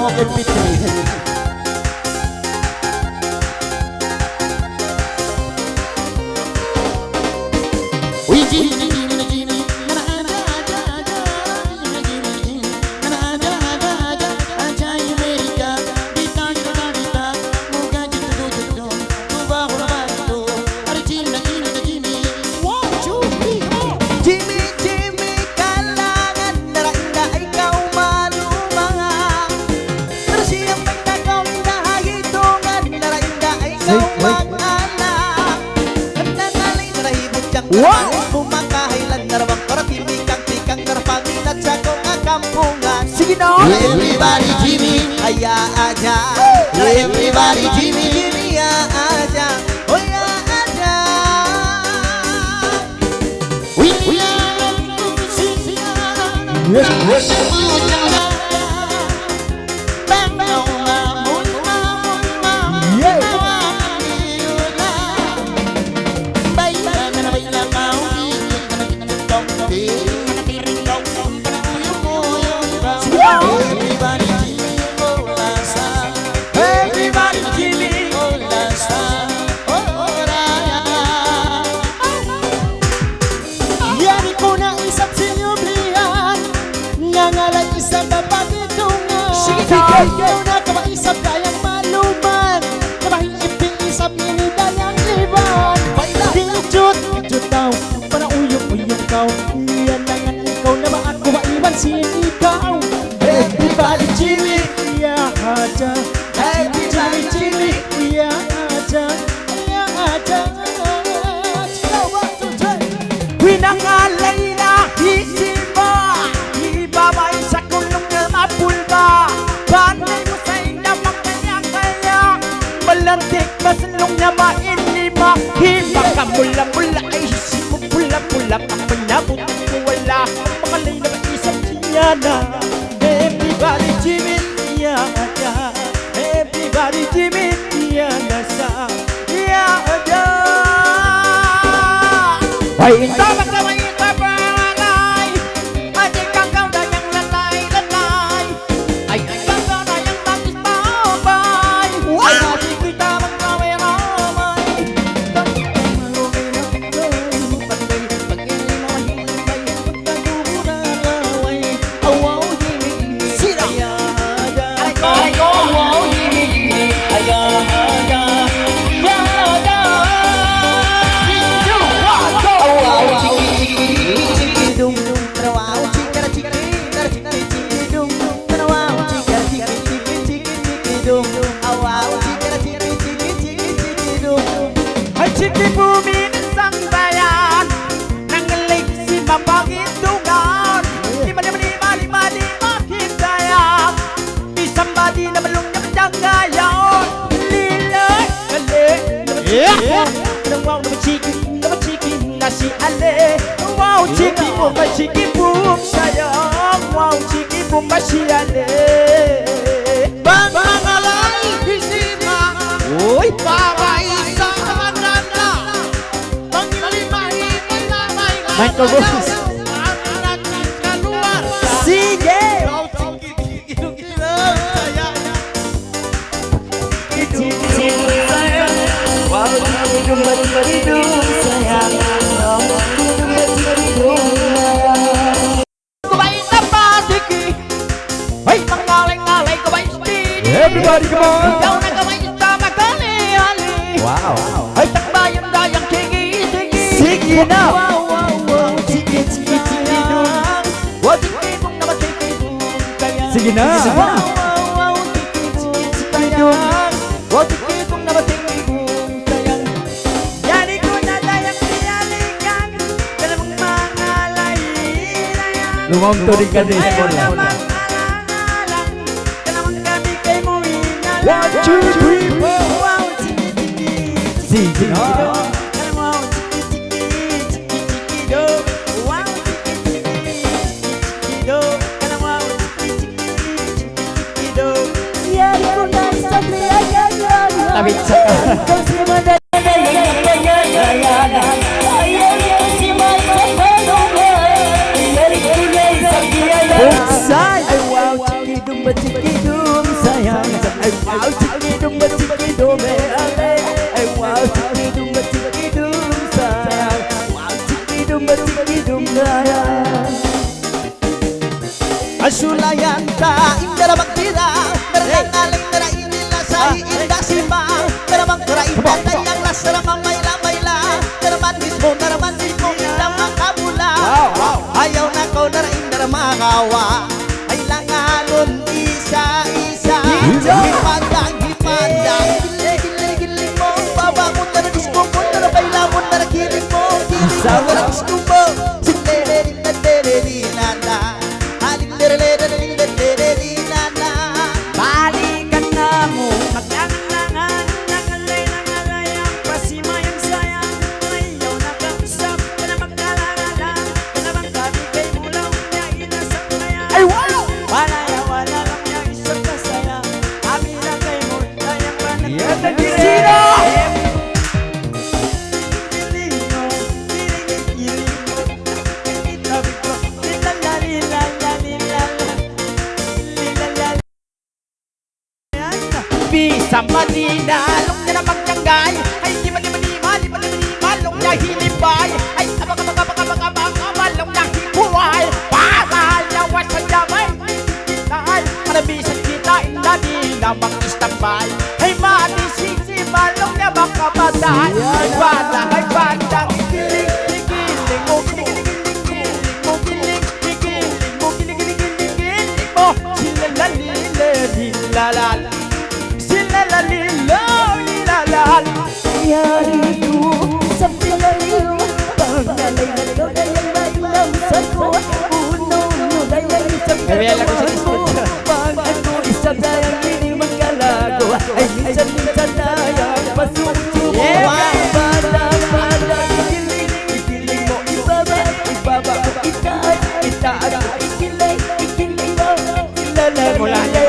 mo MP3. Uy, Jimmy, wow! Kumakahilan narawang paratimikang-tikang narapanginat sa kong kampungan. Sige na! Everybody Jimmy, Aya aja. everybody Jimmy, Jimmy ya aja. Oh ya aja. we are yes. Ikaw na kawaisap kayang maluman, kabahing ipiisap ini dayang iban. Dijut daw, para uyong-uyong kau. Iyan langan ikaw na ba ako maiban sin ikaw. Everybody Jimmy, iya aja. everybody Jimmy, Iya aja, iya aja. winangalay na isipa, ibabay sa kulong na mapulba. Panay mo sa inamang kaya-kaya, malantik masalong na mainlima. Hiba ka mula-mula ay hisi mo pula-pula. Kapalabot mo wala, makalay na maisang siyana. Everybody Jimmy, iya aja. Everybody Jimmy, iya nasa, iya aja. Ay, intabang na may itabalay, adik kang kau na yang lalay-lalay. Ay, kang na yang bakit-babay. Ay, adik kita magkaway-ramay. Tanong marumay na pagkay, pag-ilay na mahilay, pagkagubo na laway. Awaw, hini-hini, ayada. Ay ko, awaw, hini-hini, ayada. Chiki bumi ng bayan, nangalig si mapagindungan. Lima makitayan, isang badi na malong na matyangayon. Lilay, kali, nang wow na machiki na si Ale. Wow, chiki boom sayang, wow, chiki boom ba si Ale. Bangalay, isima, uy, babay sa maganda. Michael Rose. Sige! Everybody come on. Ikaw na kamay sa magali-hali. Wow. Ay takbayang dayang kigi-sigi. Sige na. Sige na. Lumang turing ka din sa bola. 1, 2, 3, 4. Sige na. Tabit sa Bonsai. Ay wow, chikidum ba chikidum. Wash kumbo Silele-lele-lele-lele-lele-lele Alilele-lele-lele-lele-lele-lele Balikan na mo Maglangan-langan Nangalay-nangalay ang pasimayang sayang Ayaw nakausap ka na magkalala Ka na bang gabi kay mulaw niya inasang kaya Ay wow! Wala lang niya isang kasaya Abi lang kay mo Sayang ba na Yan na dire! Sino? Bisa maninalong niya na magtanggay Ay di malong niya hilibay Ay malong niya hibuhay Pagalawas sa damay Ay manabisan kita Inadi na mag-istambay Ay manisisi malong niya makamatay Ay bandang Giling mo Giling mo Silalalilal Silalalilal Yari ko sa pinaliw Pangalay na doon sa ko Uno mo dayang isang Pag ako isa dayang hindi magkalago Ay minsan dayang pasusuko Badang ikiling mo ibaba mo itaas mo ikiling mo Silalalilal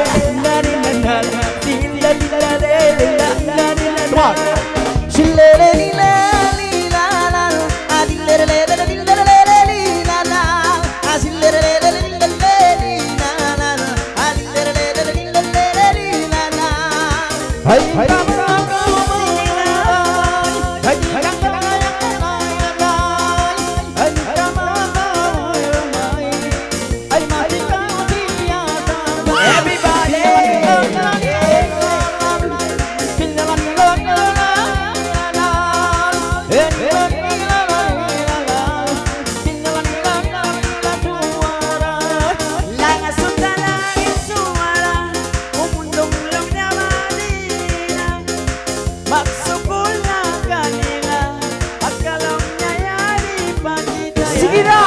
Sige na!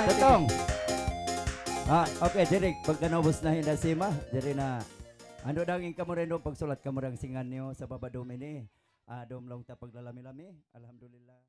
Tetong. Okay, Derek, pagka naubos na hinasima, diri na ano daw yung kamureno pagsulat kamurang singan niyo sa babadom ini. Dom lang ta paglalami-lami. Alhamdulillah.